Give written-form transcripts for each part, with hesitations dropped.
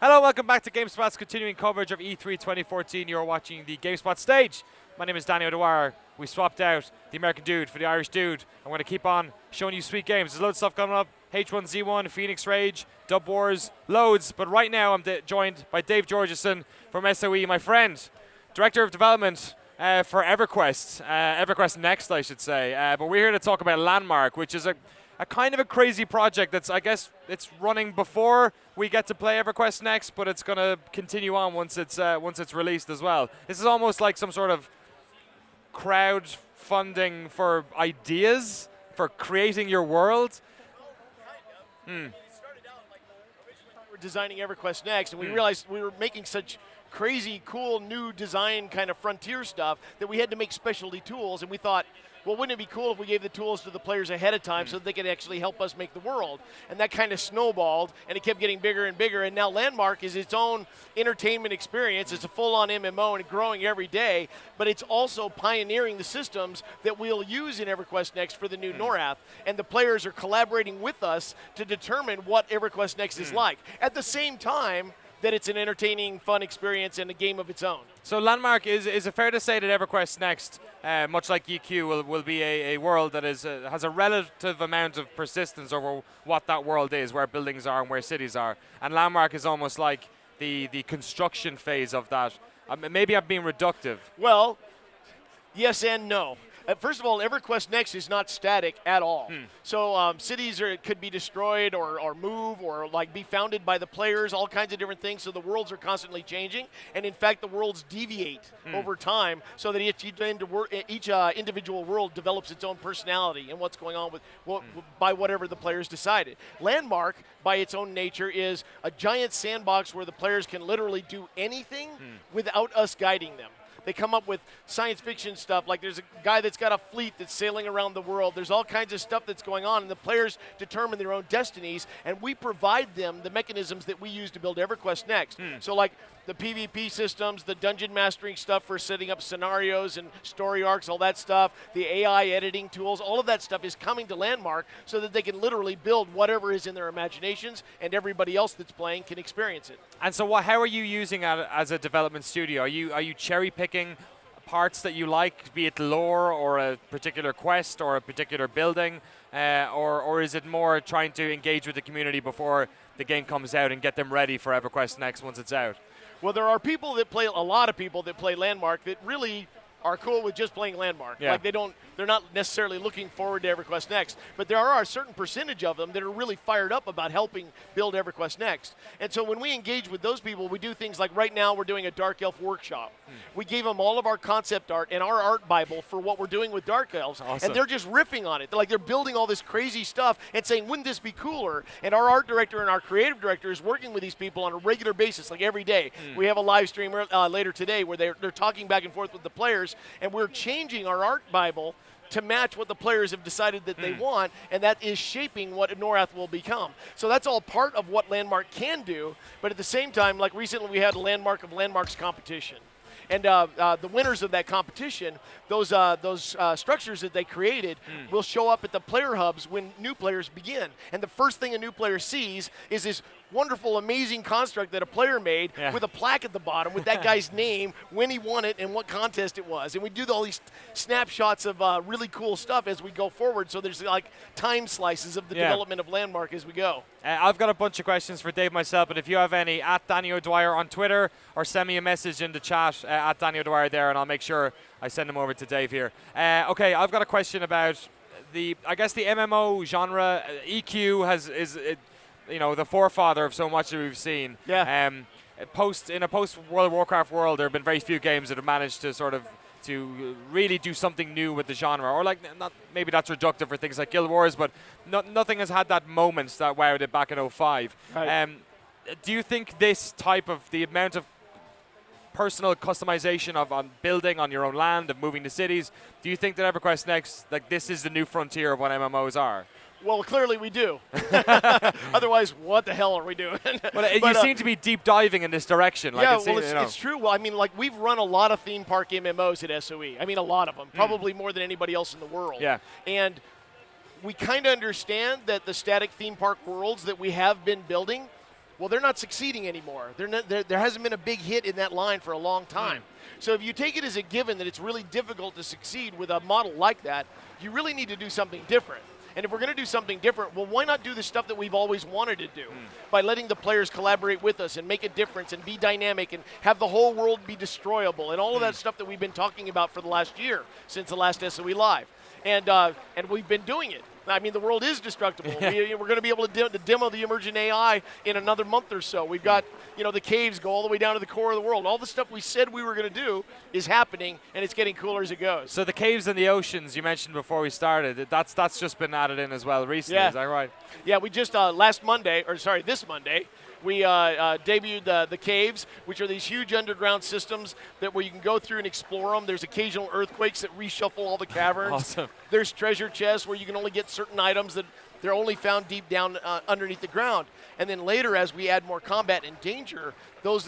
Hello, welcome back to GameSpot's continuing coverage of E3 2014. You're watching the GameSpot stage. My name is Danny O'Dwyer. We swapped out the American dude for the Irish dude. I'm going to keep on showing you sweet games. There's loads of stuff coming up. H1Z1, Phoenix Rage, Dub Wars, loads. But right now I'm joined by Dave Georgeson from SOE, my friend, Director of Development for EverQuest. EverQuest Next, I should say. But we're here to talk about Landmark, which is a kind of a crazy project that's, I guess, it's running before we get to play EverQuest Next, but it's going to continue on once it's released as well. This is almost like some sort of crowdfunding for ideas, for creating your world. It started out like originally we were designing EverQuest Next, and we realized we were making such crazy, cool, new design kind of frontier stuff that we had to make specialty tools, and we thought, well, wouldn't it be cool if we gave the tools to the players ahead of time so that they could actually help us make the world? And that kind of snowballed, and it kept getting bigger and bigger, and now Landmark is its own entertainment experience. It's a full-on MMO and growing every day, but it's also pioneering the systems that we'll use in EverQuest Next for the new NORAD, and the players are collaborating with us to determine what EverQuest Next is like. At the same time, that it's an entertaining, fun experience and a game of its own. So Landmark, is it fair to say that EverQuest Next, much like EQ, will be a world that has a relative amount of persistence over what that world is, where buildings are and where cities are, and Landmark is almost like the construction phase of that. Maybe I'm being reductive. Well, yes and no. First of all, EverQuest Next is not static at all. So cities could be destroyed or move or like be founded by the players, all kinds of different things. So the worlds are constantly changing. And in fact, the worlds deviate over time so that each individual world develops its own personality and what's going on with by whatever the players decided. Landmark, by its own nature, is a giant sandbox where the players can literally do anything without us guiding them. They come up with science fiction stuff, like there's a guy that's got a fleet that's sailing around the world. There's all kinds of stuff that's going on, and the players determine their own destinies, and we provide them the mechanisms that we use to build EverQuest Next. So like the PvP systems, the dungeon mastering stuff for setting up scenarios and story arcs, all that stuff, the AI editing tools, all of that stuff is coming to Landmark so that they can literally build whatever is in their imaginations, and everybody else that's playing can experience it. And so how are you using it as a development studio? Are you cherry picking parts that you like, be it lore or a particular quest or a particular building, or is it more trying to engage with the community before the game comes out and get them ready for EverQuest Next once it's out? Well, there are people that play, a lot of people that play Landmark that really are cool with just playing Landmark. Yeah. Like they're not necessarily looking forward to EverQuest Next, but there are a certain percentage of them that are really fired up about helping build EverQuest Next. And so when we engage with those people, we do things like right now we're doing a Dark Elf workshop. We gave them all of our concept art and our art Bible for what we're doing with Dark Elves, awesome. and they're just riffing on it. They're building all this crazy stuff and saying, wouldn't this be cooler? And our art director and our creative director is working with these people on a regular basis, like every day. We have a live stream later today where they're talking back and forth with the players, and we're changing our art Bible to match what the players have decided that they want, and that is shaping what Norath will become. So that's all part of what Landmark can do, but at the same time, like recently we had a Landmark of Landmarks competition. And the winners of that competition, those structures that they created will show up at the player hubs when new players begin. And the first thing a new player sees is this wonderful, amazing construct that a player made with a plaque at the bottom with that guy's name, when he won it, and what contest it was. And we do all these snapshots of really cool stuff as we go forward, so there's like time slices of the development of Landmark as we go. I've got a bunch of questions for Dave myself, but if you have any, at Danny O'Dwyer on Twitter, or send me a message in the chat at Danny O'Dwyer there, and I'll make sure I send them over to Dave here. Okay, I've got a question about I guess the MMO genre. EQ is the forefather of so much that we've seen. Yeah. In a post World of Warcraft world, there have been very few games that have managed to really do something new with the genre, or maybe that's reductive for things like Guild Wars, but nothing has had that moment that wowed it back in 05. Right. Do you think this type of the amount of personal customization on building on your own land, of moving to cities, do you think that EverQuest Next, this is the new frontier of what MMOs are? Well, clearly we do. Otherwise, what the hell are we doing? You seem to be deep diving in this direction. It's true. Well, I mean, we've run a lot of theme park MMOs at SOE. I mean, a lot of them, probably more than anybody else in the world. Yeah. And we kind of understand that the static theme park worlds that we have been building Well, they're not succeeding anymore. There hasn't been a big hit in that line for a long time. So if you take it as a given that it's really difficult to succeed with a model like that, you really need to do something different. And if we're going to do something different, well, why not do the stuff that we've always wanted to do by letting the players collaborate with us and make a difference and be dynamic and have the whole world be destroyable and all of that stuff that we've been talking about for the last year since the last SOE Live. And we've been doing it. I mean, the world is destructible. We're going to be able to demo the Emergent AI in another month or so. We've got, the caves go all the way down to the core of the world. All the stuff we said we were going to do is happening, and it's getting cooler as it goes. So the caves and the oceans you mentioned before we started, that's just been added in as well recently, is that right? Yeah, we just, this Monday, we debuted the caves, which are these huge underground systems where you can go through and explore them. There's occasional earthquakes that reshuffle all the caverns. Awesome. There's treasure chests where you can only get certain items that they're only found deep down underneath the ground. And then later, as we add more combat and danger,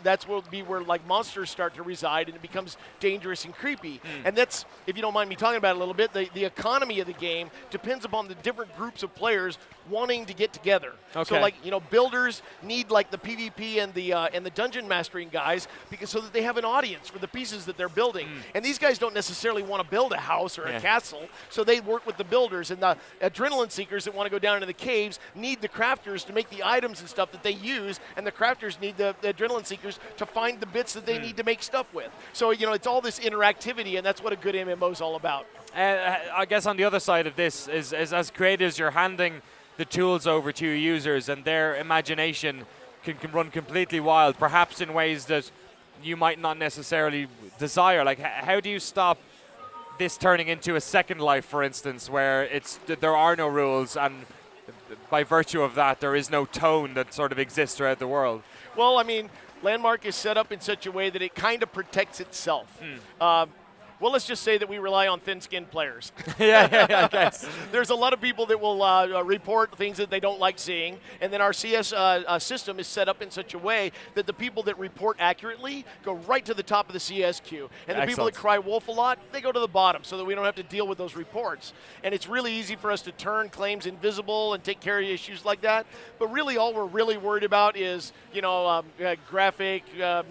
that's will be where like monsters start to reside, and it becomes dangerous and creepy. And that's, if you don't mind me talking about it a little bit, the economy of the game depends upon the different groups of players wanting to get together. Okay. So builders need like the PvP and the dungeon mastering guys so that they have an audience for the pieces that they're building. And these guys don't necessarily want to build a house or a castle, so they work with the builders. And the adrenaline seekers that want to go down into the caves need the crafters to make the items and stuff that they use, and the crafters need the adrenaline seekers to find the bits that they need to make stuff with. So, it's all this interactivity, and that's what a good MMO is all about. I guess on the other side of this is as creators, you're handing the tools over to your users, and their imagination can run completely wild, perhaps in ways that you might not necessarily desire. Like, how do you stop this turning into a Second Life, for instance, where there are no rules, and by virtue of that, there is no tone that sort of exists throughout the world? Well, I mean, Landmark is set up in such a way that it kind of protects itself. Well, let's just say that we rely on thin-skinned players. I guess. There's a lot of people that will report things that they don't like seeing, and then our CS system is set up in such a way that the people that report accurately go right to the top of the CS queue, and the people that cry wolf a lot, they go to the bottom, so that we don't have to deal with those reports. And it's really easy for us to turn claims invisible and take care of issues like that, but really all we're really worried about is, graphic,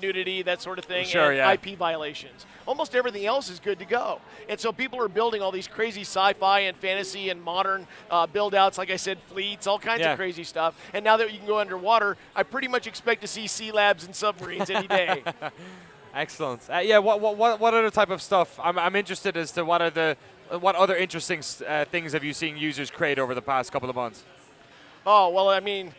nudity, that sort of thing, and IP violations. Almost everything else is good to go. And so people are building all these crazy sci-fi and fantasy and modern build-outs, like I said, fleets, all kinds of crazy stuff. And now that you can go underwater, I pretty much expect to see sea labs and submarines any day. Excellent. What other type of stuff? I'm interested as to what other interesting things have you seen users create over the past couple of months? Oh, well, I mean,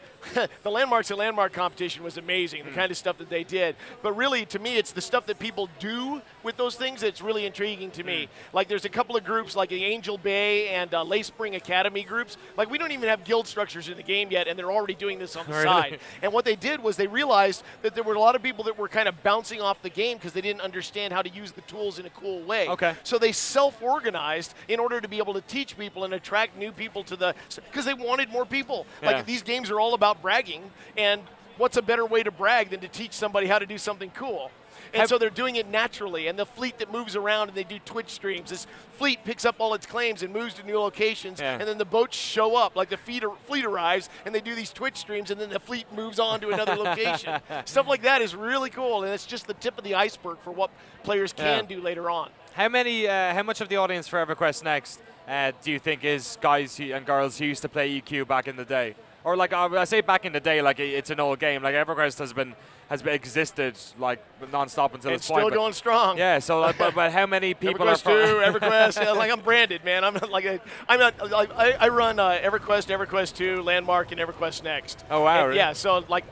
the Landmarks and Landmark competition was amazing, the kind of stuff that they did. But really, to me, it's the stuff that people do with those things that's really intriguing to me. Like, there's a couple of groups, like the Angel Bay and Lay Spring Academy groups. Like, we don't even have guild structures in the game yet, and they're already doing this on the side. And what they did was they realized that there were a lot of people that were kind of bouncing off the game because they didn't understand how to use the tools in a cool way. So they self-organized in order to be able to teach people and attract new people to because they wanted more people. Like, these games are all about bragging, and what's a better way to brag than to teach somebody how to do something cool? And so they're doing it naturally, and the fleet that moves around and they do Twitch streams, this fleet picks up all its claims and moves to new locations, and then the boats show up, like the fleet arrives, and they do these Twitch streams, and then the fleet moves on to another location. Stuff like that is really cool, and it's just the tip of the iceberg for what players can do later on. How much of the audience for EverQuest Next do you think is guys and girls who used to play EQ back in the day? Or like I say back in the day, like it's an old game. Like EverQuest has existed like non-stop until it's this point. Still going strong. Yeah. So, but how many people EverQuest are from 2, EverQuest? Like, I'm branded, man. I'm not like I run EverQuest, EverQuest 2, Landmark, and EverQuest Next. Oh wow. And, really? Yeah. So like,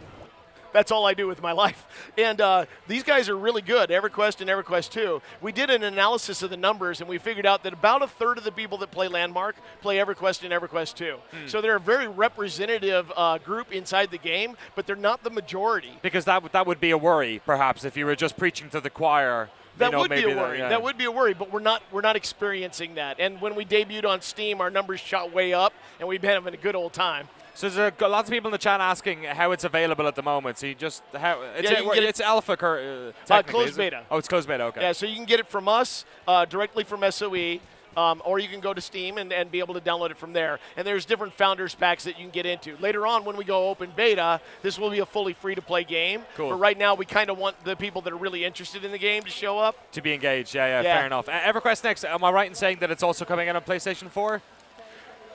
that's all I do with my life. And these guys are really good, EverQuest and EverQuest 2. We did an analysis of the numbers, and we figured out that about a third of the people that play Landmark play EverQuest and EverQuest 2. So they're a very representative group inside the game, but they're not the majority. Because that would be a worry, perhaps, if you were just preaching to the choir. That would be a worry. That would be a worry, but we're not experiencing that. And when we debuted on Steam, our numbers shot way up, and we've been having a good old time. So there's lots of people in the chat asking how it's available at the moment. So it's alpha, closed beta. Oh, it's closed beta. Okay. Yeah, so you can get it from us directly from SOE. or you can go to Steam and be able to download it from there. And there's different Founders Packs that you can get into. Later on, when we go open beta, this will be a fully free-to-play game. Cool. But right now, we kind of want the people that are really interested in the game to show up. To be engaged, yeah, fair enough. EverQuest Next, am I right in saying that it's also coming out on PlayStation 4?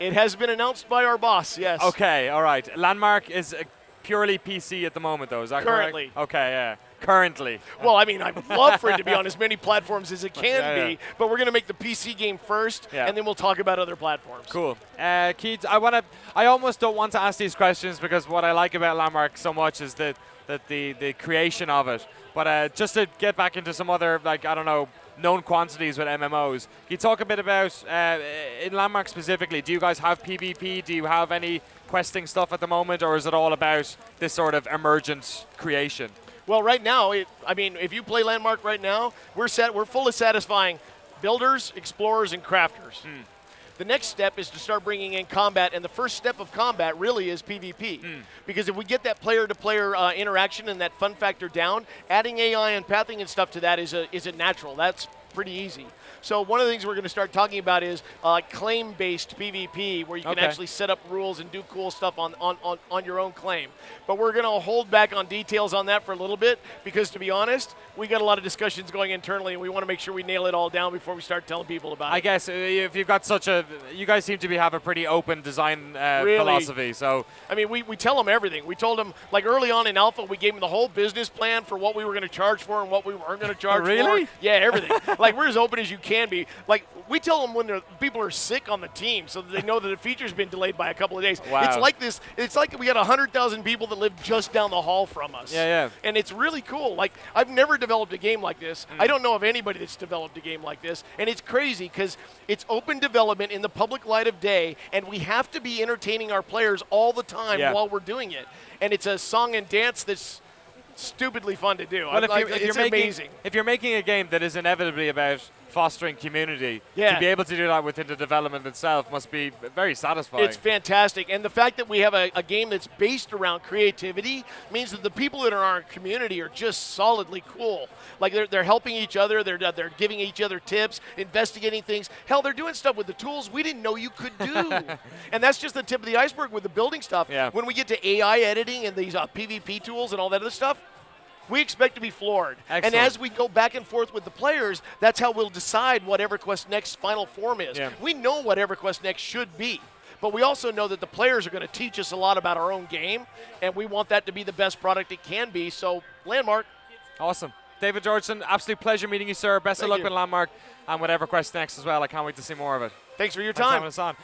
It has been announced by our boss, yes. Okay, all right. Landmark is purely PC at the moment, though, is that Currently. correct? Okay, yeah. Currently. Well, I mean, I would love for it to be on as many platforms as it can Yeah, be, but we're going to make the PC game first, and then we'll talk about other platforms. Cool. Keith, I almost don't want to ask these questions because what I like about Landmark so much is the creation of it. But just to get back into some other, like, I don't know, known quantities with MMOs. Can you talk a bit about, in Landmark specifically, do you guys have PvP? Do you have any questing stuff at the moment, or is it all about this sort of emergent creation? Well, right now, if you play Landmark right now, we're full of satisfying builders, explorers, and crafters. The next step is to start bringing in combat, and the first step of combat really is PvP. Because if we get that player-to-player interaction and that fun factor down, adding AI and pathing and stuff to that is a natural. That's pretty easy. So one of the things we're going to start talking about is claim-based PvP, where you can actually set up rules and do cool stuff on your own claim. But we're going to hold back on details on that for a little bit because, to be honest, we got a lot of discussions going internally, and we want to make sure we nail it all down before we start telling people about it. I guess if you've got you guys seem to have a pretty open design really, philosophy. So I mean, we tell them everything. We told them, like early on in Alpha, we gave them the whole business plan for what we were going to charge for and what we weren't going to charge for. Really? Yeah, everything. Like, we're as open as you can be. Like, we tell them when people are sick on the team so that they know that the feature's been delayed by a couple of days. Wow. It's like this. It's like we got 100,000 people that live just down the hall from us. Yeah. And it's really cool. Like, I've never developed a game like this. I don't know of anybody that's developed a game like this. And it's crazy because it's open development in the public light of day, and we have to be entertaining our players all the time while we're doing it. And it's a song and dance that's stupidly fun to do. Well, it's amazing. If you're making a game that is inevitably about fostering community, to be able to do that within the development itself must be very satisfying. It's fantastic. And the fact that we have a game that's based around creativity means that the people that are in our community are just solidly cool. Like, they're helping each other, they're giving each other tips, investigating things. Hell, they're doing stuff with the tools we didn't know you could do. And that's just the tip of the iceberg with the building stuff. Yeah. When we get to AI editing and these PvP tools and all that other stuff, we expect to be floored. Excellent. And as we go back and forth with the players, that's how we'll decide what EverQuest Next's final form is. Yeah. We know what EverQuest Next should be, but we also know that the players are going to teach us a lot about our own game, and we want that to be the best product it can be. So, Landmark. Awesome. David Georgeson, absolute pleasure meeting you, sir. Best of luck with Landmark and with EverQuest Next as well. I can't wait to see more of it. Thanks for your Thanks for time. having us on.